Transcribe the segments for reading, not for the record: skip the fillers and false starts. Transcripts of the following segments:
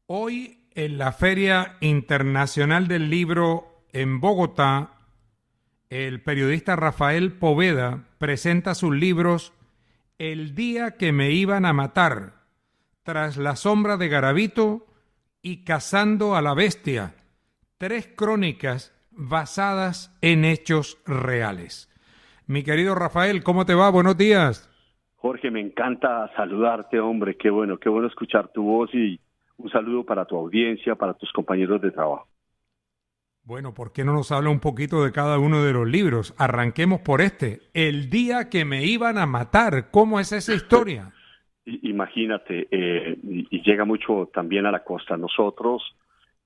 Hoy en la Feria Internacional del Libro en Bogotá, el periodista Rafael Poveda presenta sus libros El día que me iban a matar, Tras la sombra de Garavito y Cazando a la bestia, tres crónicas basadas en hechos reales. Mi querido Rafael, ¿cómo te va? Buenos días. Jorge, me encanta saludarte, hombre. Qué bueno escuchar tu voz y un saludo para tu audiencia, para tus compañeros de trabajo. Bueno, ¿por qué no nos habla un poquito de cada uno de los libros? Arranquemos por este, El día que me iban a matar. ¿Cómo es esa historia? Imagínate, y llega mucho también a la costa. Nosotros,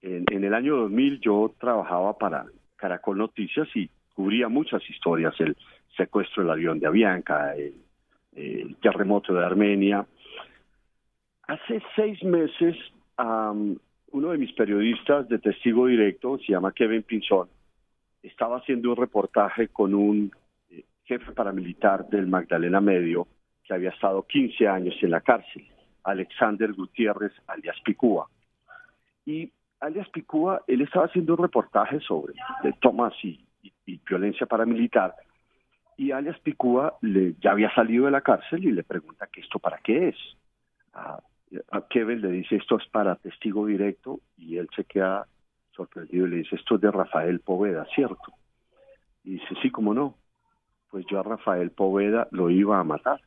en el año 2000, yo trabajaba para Caracol Noticias y cubría muchas historias: el secuestro del avión de Avianca, el terremoto de Armenia. Hace 6 meses, uno de mis periodistas de testigo directo, se llama Kevin Pinzón, estaba haciendo un reportaje con un jefe paramilitar del Magdalena Medio que había estado 15 años en la cárcel, Alexander Gutiérrez, alias Picúa. Y alias Picúa, él estaba haciendo un reportaje sobre tomas y violencia paramilitar, y alias Picúa ya había salido de la cárcel y le pregunta que esto para qué es. A, a Kevin le dice: esto es para testigo directo, y él se queda sorprendido y le dice: esto es de Rafael Poveda, ¿cierto? Y dice: sí, cómo no, pues yo a Rafael Poveda lo iba a matar,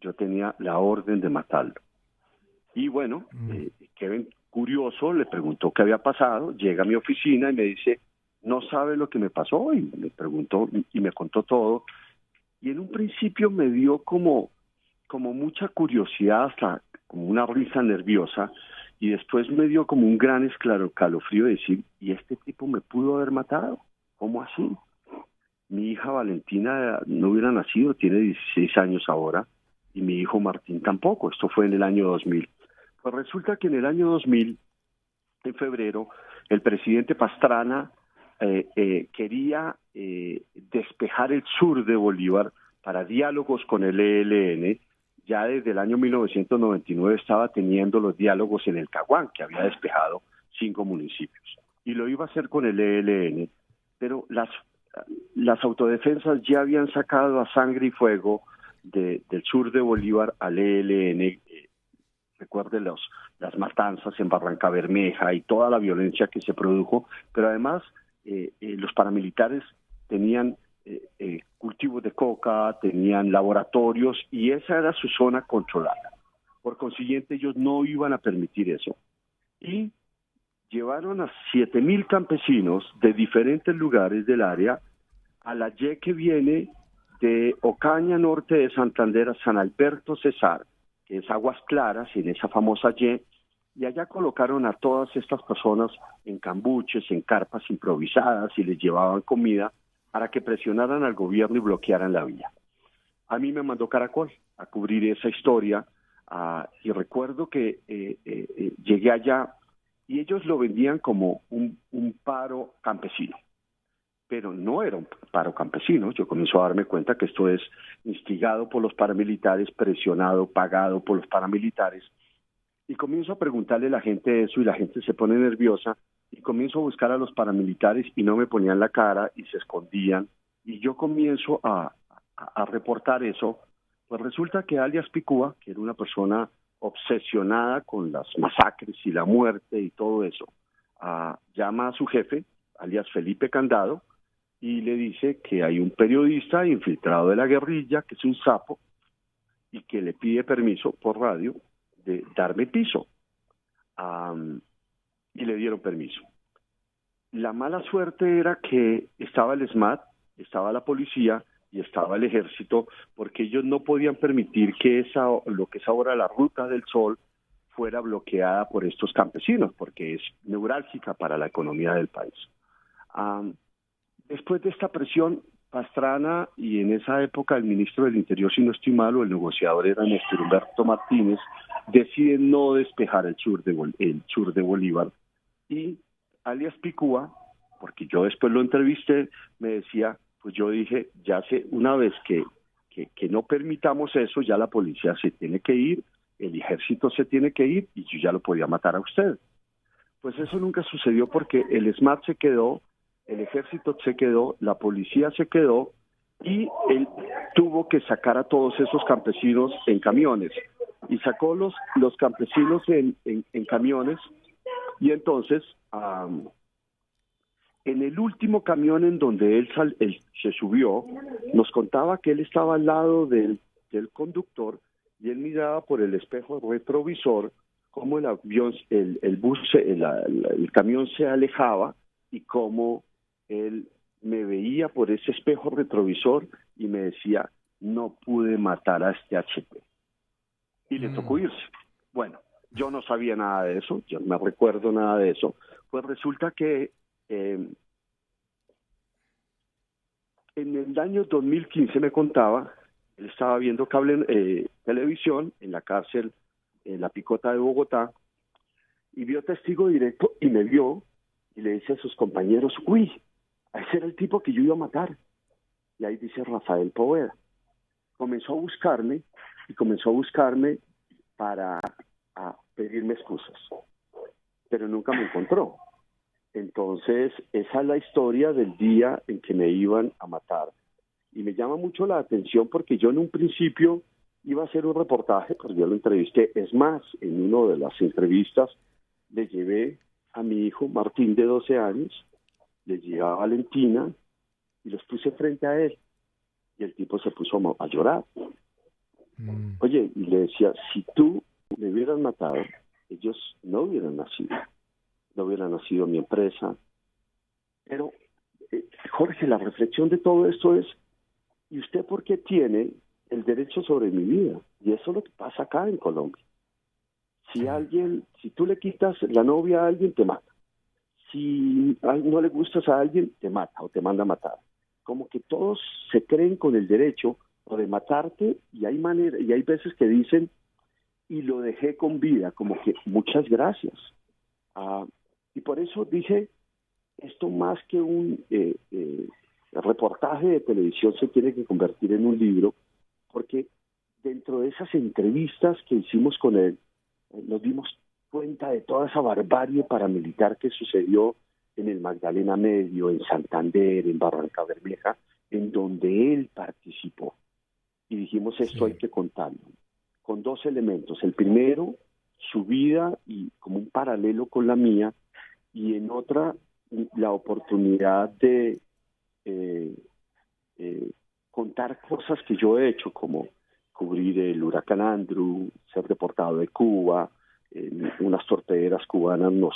yo tenía la orden de matarlo. Y bueno, Kevin, curioso, le preguntó qué había pasado, llega a mi oficina y me dice: no sabe lo que me pasó, y me preguntó y me contó todo, y en un principio me dio como mucha curiosidad, hasta como una risa nerviosa, y después me dio como un gran escalofrío de decir: ¿y este tipo me pudo haber matado? ¿Cómo así? Mi hija Valentina no hubiera nacido, tiene 16 años ahora, y mi hijo Martín tampoco. Esto fue en el año 2000. Pues resulta que en el año 2000, en febrero, el presidente Pastrana quería despejar el sur de Bolívar para diálogos con el ELN. Ya desde el año 1999 estaba teniendo los diálogos en el Caguán, que había despejado 5 municipios, y lo iba a hacer con el ELN, pero las autodefensas ya habían sacado a sangre y fuego del sur de Bolívar al ELN. Recuerde las matanzas en Barranca Bermeja y toda la violencia que se produjo, pero además los paramilitares tenían cultivos de coca, tenían laboratorios, y esa era su zona controlada. Por consiguiente, ellos no iban a permitir eso. Y llevaron a 7.000 campesinos de diferentes lugares del área a la Y que viene de Ocaña, norte de Santander, a San Alberto Cesar, que es Aguas Claras, en esa famosa y allá colocaron a todas estas personas en cambuches, en carpas improvisadas, y les llevaban comida para que presionaran al gobierno y bloquearan la vía. A mí me mandó Caracol a cubrir esa historia, y recuerdo que llegué allá y ellos lo vendían como un paro campesino, pero no era un paro campesino. Yo comienzo a darme cuenta que esto es instigado por los paramilitares, presionado, pagado por los paramilitares, y comienzo a preguntarle a la gente eso, y la gente se pone nerviosa, y comienzo a buscar a los paramilitares y no me ponían la cara y se escondían, y yo comienzo a reportar eso. Pues resulta que alias Picúa, que era una persona obsesionada con las masacres y la muerte y todo eso, llama a su jefe, alias Felipe Candado, y le dice que hay un periodista infiltrado de la guerrilla, que es un sapo, y que le pide permiso por radio de darme piso. Y le dieron permiso. La mala suerte era que estaba el SMAT, estaba la policía y estaba el ejército, porque ellos no podían permitir que lo que es ahora la Ruta del Sol fuera bloqueada por estos campesinos, porque es neurálgica para la economía del país. Después de esta presión, Pastrana, y en esa época el ministro del Interior, si no estoy mal, o el negociador era Néstor Humberto Martínez, deciden no despejar el sur de Bolívar, y alias Picúa, porque yo después lo entrevisté, me decía: pues yo dije, ya sé, una vez que no permitamos eso, ya la policía se tiene que ir, el ejército se tiene que ir y yo ya lo podía matar a usted. Pues eso nunca sucedió porque el SMAT se quedó, el ejército se quedó, la policía se quedó y él tuvo que sacar a todos esos campesinos en camiones. Y sacó los campesinos en camiones y entonces en el último camión en donde él se subió, nos contaba que él estaba al lado del conductor y él miraba por el espejo retrovisor cómo el avión, el camión se alejaba y cómo él me veía por ese espejo retrovisor y me decía, no pude matar a este HP. Y le tocó irse. Bueno, yo no sabía nada de eso, yo no me recuerdo nada de eso. Pues resulta que en el año 2015 me contaba, él estaba viendo televisión en la cárcel, en la Picota de Bogotá, y vio Testigo Directo y me vio y le dice a sus compañeros, uy, ese era el tipo que yo iba a matar. Y ahí dice Rafael Poveda. Comenzó a buscarme para pedirme excusas, pero nunca me encontró. Entonces, esa es la historia del día en que me iban a matar. Y me llama mucho la atención porque yo en un principio iba a hacer un reportaje, pero yo lo entrevisté. Es más, en una de las entrevistas le llevé a mi hijo Martín de 12 años, le llevé a Valentina y los puse frente a él. Y el tipo se puso a llorar. Oye, y le decía, si tú me hubieras matado, ellos no hubieran nacido mi empresa. Pero, Jorge, la reflexión de todo esto es, ¿y usted por qué tiene el derecho sobre mi vida? Y eso es lo que pasa acá en Colombia. Si tú le quitas la novia a alguien, te mata. Si no le gustas a alguien, te mata o te manda a matar. Como que todos se creen con el derecho o de matarte y hay veces que dicen, y lo dejé con vida, como que muchas gracias. Y por eso dije, esto más que un reportaje de televisión se tiene que convertir en un libro, porque dentro de esas entrevistas que hicimos con él, nos dimos cuenta de toda esa barbarie paramilitar que sucedió en el Magdalena Medio, en Santander, en Barranca Bermeja, en donde él participó. Y dijimos, esto hay que contarlo, con dos elementos. El primero, su vida y como un paralelo con la mía, y en otra, la oportunidad de contar cosas que yo he hecho, como cubrir el huracán Andrew, ser deportado de Cuba, unas torpederas cubanas nos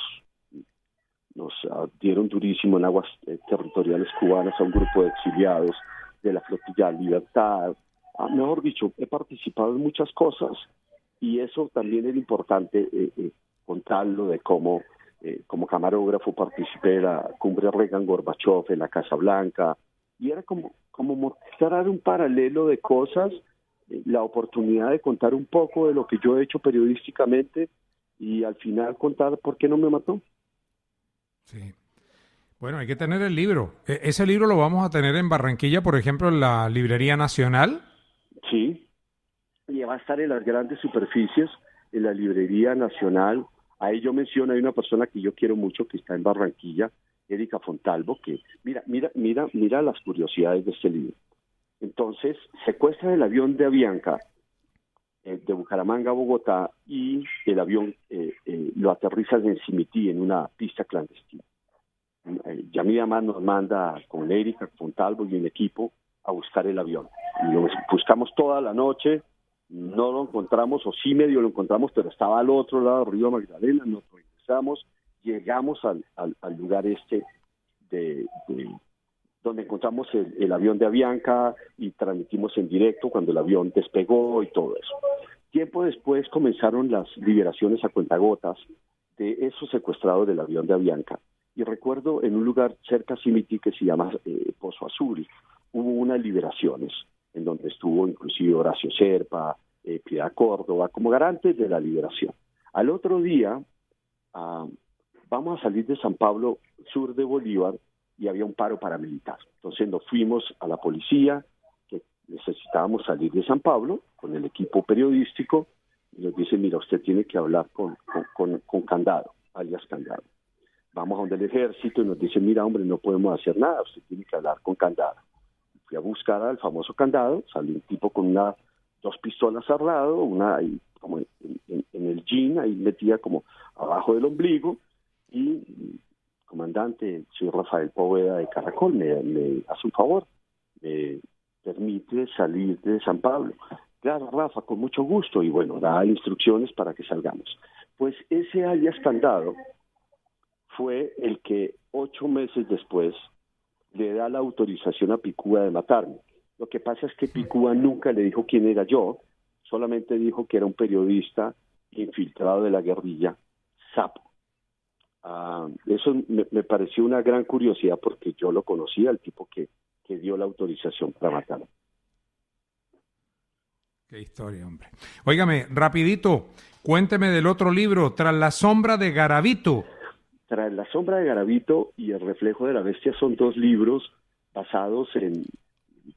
dieron durísimo en aguas territoriales cubanas a un grupo de exiliados de la flotilla Libertad. Mejor dicho, he participado en muchas cosas y eso también era importante contarlo, de cómo como camarógrafo participé de la cumbre Reagan-Gorbachev en la Casa Blanca, y era como mostrar un paralelo de cosas, la oportunidad de contar un poco de lo que yo he hecho periodísticamente y al final contar por qué no me mató. Sí. Bueno, hay que tener el libro. ¿Ese libro lo vamos a tener en Barranquilla, por ejemplo, en la Librería Nacional? Sí, y va a estar en las grandes superficies, en la Librería Nacional. Ahí yo menciono, hay una persona que yo quiero mucho que está en Barranquilla, Erika Fontalvo, que mira las curiosidades de este libro. Entonces, secuestran el avión de Avianca de Bucaramanga a Bogotá y el avión lo aterrizan en Simití, en una pista clandestina. Yamida Amad nos manda con Erika Fontalvo y un equipo a buscar el avión. Lo buscamos toda la noche, no lo encontramos, o sí medio lo encontramos, pero estaba al otro lado del río Magdalena, nos regresamos, llegamos al lugar donde encontramos el avión de Avianca y transmitimos en directo cuando el avión despegó y todo eso. Tiempo después comenzaron las liberaciones a cuentagotas de esos secuestrados del avión de Avianca. Y recuerdo en un lugar cerca a Simití que se llama Pozo Azul, hubo unas liberaciones en donde estuvo inclusive Horacio Serpa, Piedad Córdoba, como garantes de la liberación. Al otro día, vamos a salir de San Pablo, sur de Bolívar, y había un paro paramilitar. Entonces nos fuimos a la policía, que necesitábamos salir de San Pablo, con el equipo periodístico, y nos dice, mira, usted tiene que hablar con Candado, alias Candado. Vamos a donde el ejército y nos dice, mira, hombre, no podemos hacer nada, usted tiene que hablar con Candado. Fui a buscar al famoso Candado, salió un tipo con dos pistolas al lado, una ahí, como en el jean, ahí metida como abajo del ombligo, y comandante, soy Rafael Poveda de Caracol, me hace un favor, me permite salir de San Pablo. Claro, Rafa, con mucho gusto, y bueno, da instrucciones para que salgamos. Pues ese alias Candado fue el que 8 meses después le da la autorización a Picúa de matarme. Lo que pasa es que Picúa nunca le dijo quién era yo, solamente dijo que era un periodista infiltrado de la guerrilla, Sapo. Eso me pareció una gran curiosidad porque yo lo conocía, el tipo que dio la autorización para matarme. Qué historia, hombre. Óigame, rapidito, cuénteme del otro libro, Tras la sombra de Garavito. Tras la sombra de Garavito y El reflejo de la bestia son 2 libros basados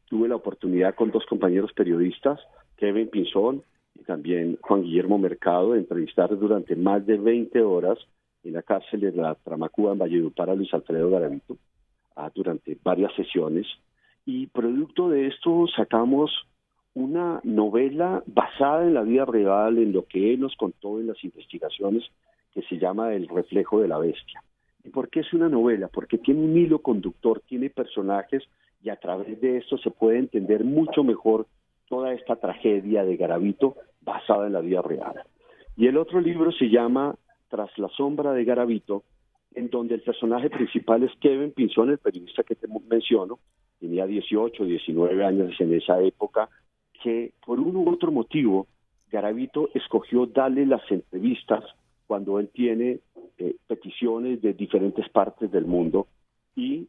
tuve la oportunidad con 2 compañeros periodistas, Kevin Pinzón y también Juan Guillermo Mercado, de entrevistar durante más de 20 horas en la cárcel de la Tramacúa en Valledupar a Luis Alfredo Garavito, durante varias sesiones. Y producto de esto sacamos una novela basada en la vida real, en lo que él nos contó en las investigaciones, que se llama El reflejo de la bestia. ¿Y por qué es una novela? Porque tiene un hilo conductor, tiene personajes, y a través de esto se puede entender mucho mejor toda esta tragedia de Garavito basada en la vida real. Y el otro libro se llama Tras la sombra de Garavito, en donde el personaje principal es Kevin Pinzón, el periodista que te menciono, tenía 18, 19 años en esa época, que por uno u otro motivo Garavito escogió darle las entrevistas cuando él tiene peticiones de diferentes partes del mundo, y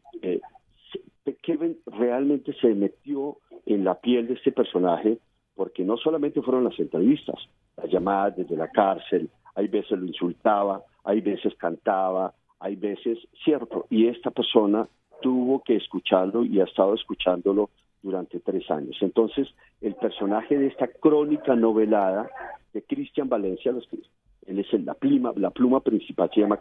Kevin realmente se metió en la piel de este personaje, porque no solamente fueron las entrevistas, las llamadas desde la cárcel, hay veces lo insultaba, hay veces cantaba, hay veces, cierto, y esta persona tuvo que escucharlo y ha estado escuchándolo durante 3 años. Entonces, el personaje de esta crónica novelada de Cristian Valencia, él es la pluma principal, se llama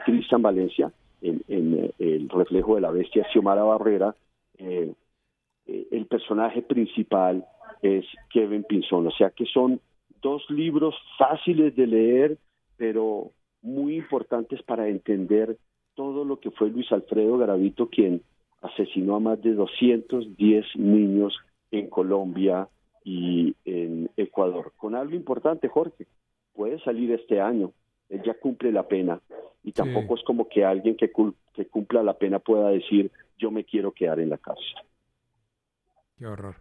Cristian Valencia, en El reflejo de la bestia, Xiomara Barrera, el personaje principal es Kevin Pinzón, o sea que son 2 libros fáciles de leer, pero muy importantes para entender todo lo que fue Luis Alfredo Garavito, quien asesinó a más de 210 niños en Colombia y en Ecuador. Con algo importante, Jorge, puede salir este año, él ya cumple la pena, y tampoco es como que alguien que cumpla la pena pueda decir, yo me quiero quedar en la cárcel. Qué horror.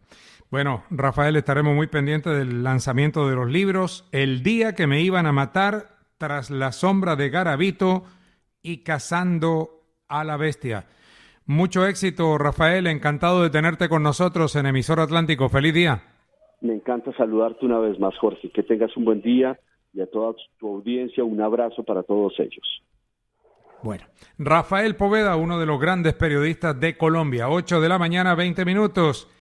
Bueno, Rafael, estaremos muy pendientes del lanzamiento de los libros, El día que me iban a matar, Tras la sombra de Garavito y Cazando a la bestia. Mucho éxito, Rafael, encantado de tenerte con nosotros en Emisor Atlántico. ¡Feliz día! Me encanta saludarte una vez más, Jorge. Que tengas un buen día, y a toda tu audiencia un abrazo para todos ellos. Bueno, Rafael Poveda, uno de los grandes periodistas de Colombia, 8 de la mañana, 20 minutos.